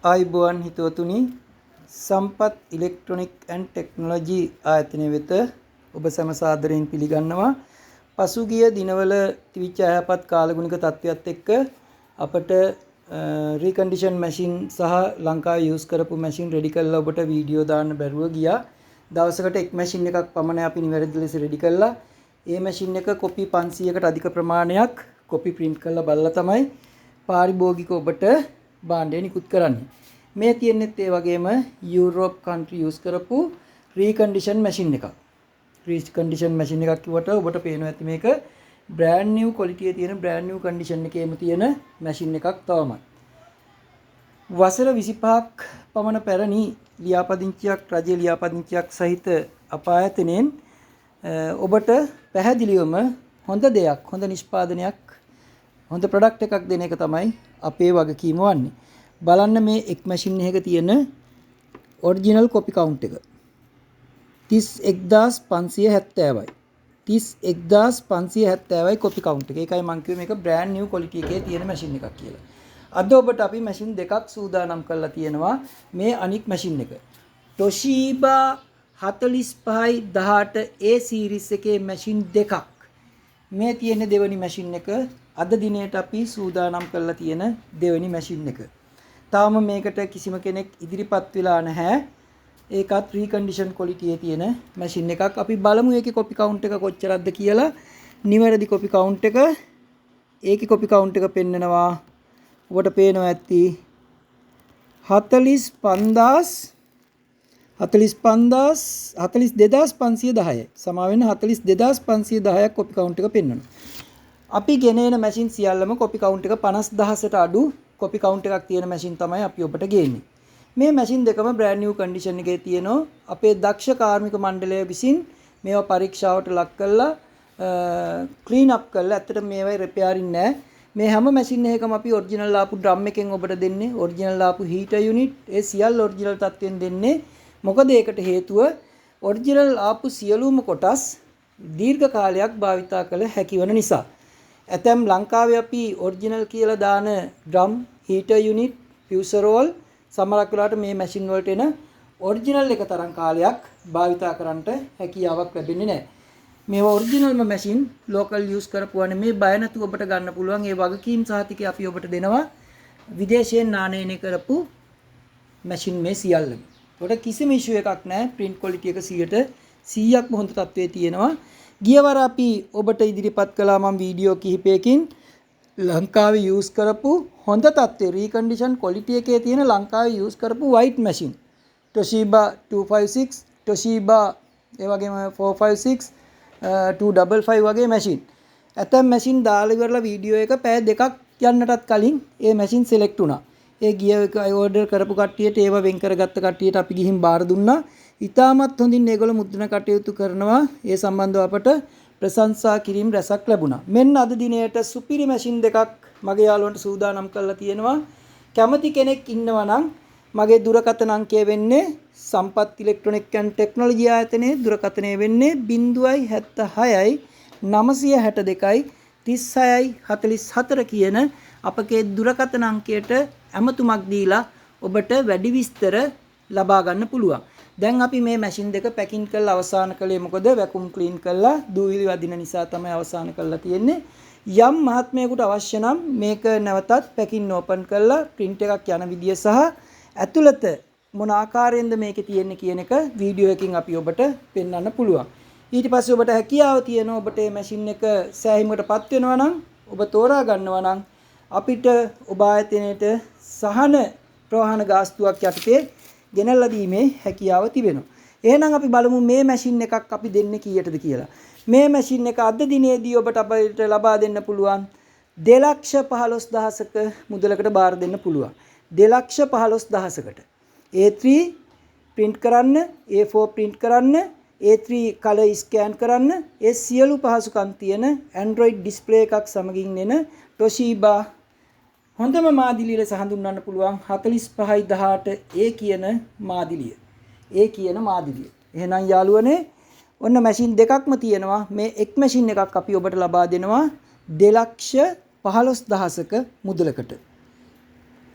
ආයුබෝවන් හිතවතුනි සම්පත් electronic and technology ආයතනය වෙත ඔබ සැම සාදරයෙන් පිළිගන්නවා. පසුගිය දිනවල තිබිච්ච අයහපත් කාලගුණික තත්ත්වයක් එක්ක අපට රීකන්ඩිෂන් මැෂින් සහ ලංකාවේ යූස් කරපු මැෂින් රෙඩි කරලා ඔබට වීඩියෝ දාන්න බැරුව ගියා. දවසකට එක් මැෂින් එකක් පමණ අපි නිවැරදි ලෙස රෙඩි කළා. ඒ මැෂින් එක කොපි 500කට අධික ප්‍රමාණයක් කොපි print කරලා බලලා තමයි පාරිභෝගික ඔබට භාණ්ඩය නිකුත් කරන්නේ. මේ තියෙන්නේත් ඒ වගේම යුරෝප් කන්ට්‍රි යූස් කරපු රීකන්ඩිෂන් මැෂින් එකක්. රීකන්ඩිෂන් මැෂින් එකක් කිව්වට ඔබට පේනවා ඇති මේක බ්‍රෑන්ඩ් නිව් ක්වොලිටි එකේ තියෙන බ්‍රෑන්ඩ් නිව් කන්ඩිෂන් එකේම තියෙන මැෂින් එකක් තවමත්. වසර 25ක් පමණ පැරණි ලියාපදිංචියක් රජයේ ලියාපදිංචියක් සහිත අප ආයතනයෙන් ඔබට පැහැදිලිවම හොඳ දෙයක්, හොඳ නිෂ්පාදනයක්, හොඳ ප්‍රොඩක්ට් එකක් දෙන එක තමයි අපේ වගකීම වන්නේ. බලන්න මේ එක් මැෂින් එකක තියෙන ඔරිජිනල් කොපි කවුන්ට් එක 31570යි. 31570යි කොපි කවුන්ට් එක. ඒකයි මම කිව්වේ මේක බ්‍රෑන්ඩ් නිව් ක්වොලිටි එකේ තියෙන මැෂින් එකක් කියලා. අද ඔබට අපි මැෂින් දෙකක් සූදානම් කරලා තියෙනවා. මේ අනික් මැෂින් එක Toshiba 4518 A series එකේ මැෂින් දෙකක්. මේ තියෙන දෙවෙනි මැෂින් එක අද දිනේට අපි සූදානම් කරලා තියෙන දෙවෙනි මැෂින් එක. තාම මේකට කිසිම කෙනෙක් ඉදිරිපත් වෙලා නැහැ. ඒකත් රීකන්ඩිෂන් ක්වොලිටියේ තියෙන මැෂින් එකක්. අපි බලමු ඒකේ කොපි කවුන්ට් එක කොච්චරක්ද කියලා. නිවැරදි කොපි කවුන්ට් එක ඒකේ කොපි කවුන්ට් එක පෙන්නනවා. ඔබට පේනවා ඇති 42510යි. සමා වෙන්න 42510ක් කොපි කවුන්ට් එක පෙන්වනවා. අපි ගෙනෙන මැෂින් සියල්ලම කොපි කවුන්ට් එක 50000ට අඩු කොපි කවුන්ට් එකක් තියෙන මැෂින් තමයි අපි ඔබට ගේන්නේ. මේ මැෂින් දෙකම බ්‍රෑන්ඩ් නිව් කන්ඩිෂන් එකේ තියෙනවා. අපේ දක්ෂ කාර්මික මණ්ඩලය විසින් මේවා පරීක්ෂාවට ලක් කරලා ක්ලීන් අප් කරලා ඇත්තට මේවයි රිපෙයාරින් නැහැ. මේ හැම මැෂින් එකකම අපි ඔරිජිනල් ආපු ඩ්‍රම් එකෙන් ඔබට දෙන්නේ. ඔරිජිනල් ආපු හීටර් යුනිට් ඒ සියල්ල ඔරිජිනල් තත්ත්වයෙන් දෙන්නේ. මොකද ඒකට හේතුව ඔරිජිනල් ආපු සියලුම කොටස් දීර්ඝ කාලයක් භාවිතා කළ හැකි වන නිසා. ඇතැම් ලංකාවේ අපි ඔරිජිනල් කියලා දාන ඩ්‍රම්, හීටර් යුනිට්, ෆියුසරෝල් සමහරක් වෙලාවට මේ මැෂින් වලට එන ඔරිජිනල් එක තරම් කාලයක් භාවිතා කරන්නට හැකියාවක් ලැබෙන්නේ නැහැ. මේවා ඔරිජිනල්ම මැෂින් ලෝකල් යූස් කරපුවානේ මේ බය නැතුව ඔබට ගන්න පුළුවන්. ඒ වගකීම් සහතිකය අපි ඔබට දෙනවා. විදේශයෙන් නානයනය කරපු මැෂින් මේ සියල්ලම. ඒකට කිසිම ඉෂුව එකක් නැහැ. print quality එක 100%ක්ම හොඳ තත්ත්වයේ තියෙනවා. ගියවර අපි ඔබට ඉදිරිපත් කළා මම වීඩියෝ කිහිපයකින් ලංකාවේ යූස් කරපු හොඳ තත්ත්වයේ රීකන්ඩිෂන් ක්වොලිටි එකේ තියෙන ලංකාවේ යූස් කරපු white machine Toshiba 256 Toshiba ඒ වගේම 456 255 වගේ මැෂින්. ඇතැම් මැෂින් දාලා ඉවරලා වීඩියෝ එක පැය දෙකක් යන්නටත් කලින් ඒ මැෂින් සිලෙක්ට් වුණා. ඒ ගිය එක ඕඩර් කරපු කට්ටියට ඒව වෙන් කරගත්ත කට්ටියට අපි ගිහින් බාර දුන්නා. ඉතාමත් හොඳින් ඒගොල්ලෝ මුද්‍රණ කටයුතු කරනවා. ඒ සම්බන්ධව අපට ප්‍රශංසා කිරීම රැසක් ලැබුණා. මෙන්න අද දිනේට සුපිරි මැෂින් දෙකක් මගේ යාළුවන්ට සූදානම් කරලා තියෙනවා. කැමති කෙනෙක් ඉන්නවා නම් මගේ දුරකථන අංකය වෙන්නේ සම්පත් ඉලෙක්ට්‍රොනික් ඇන්ඩ් ටෙක්නොලොජි ආයතනයේ දුරකථනය වෙන්නේ 076යි 962යි 36යි 44 කියන අපගේ දුරකථන අංකයට ඇමතුමක් දීලා ඔබට වැඩි විස්තර ලබා ගන්න පුළුවන්. දැන් අපි මේ මැෂින් දෙක පැකින් කරලා අවසන් කළේ මොකද වැකුම් ක්ලීන් කරලා දූවිලි වදින නිසා තමයි අවසන් කරලා තියෙන්නේ. යම් මහත්මයෙකුට අවශ්‍ය නම් මේක නැවතත් පැකින් ඕපන් කරලා print එකක් යන විදිය සහ ඇතුළත මොන ආකාරයෙන්ද මේකේ තියෙන්නේ කියන එක වීඩියෝ එකකින් අපි ඔබට පෙන්වන්න පුළුවන්. ඊට පස්සේ ඔබට හැකියාව තියෙනවා ඔබට මේ මැෂින් එක සෑහීමකටපත් වෙනවා නම් ඔබ තෝරා ගන්නවා නම් අපිට ඔබ ආයතනයේට සහන ප්‍රවාහන ගාස්තුවක් යටතේ ගෙනල්ලා දීමේ හැකියාව තිබෙනවා. එහෙනම් අපි බලමු මේ මැෂින් එකක් අපි දෙන්නේ කීයටද කියලා. මේ මැෂින් එක අද දිනේදී ඔබට අපිට ලබා දෙන්න පුළුවන් 2,15,000ක මුදලකට බාර දෙන්න පුළුවන්. 2,15,000කට. A3 print කරන්න, A4 print කරන්න, A3 color scan කරන්න, ඒ සියලු පහසුකම් තියෙන Android display එකක් සමගින් එන Toshiba හොඳම මාදිලිය ලෙස හඳුන්වන්න පුළුවන් 4518 A කියන මාදිලිය. ඒ කියන මාදිලිය. එහෙනම් යාළුවනේ ඔන්න මැෂින් දෙකක්ම තියෙනවා. මේ එක් මැෂින් එකක් අපි ඔබට ලබා දෙනවා 2,15,000ක මුදලකට.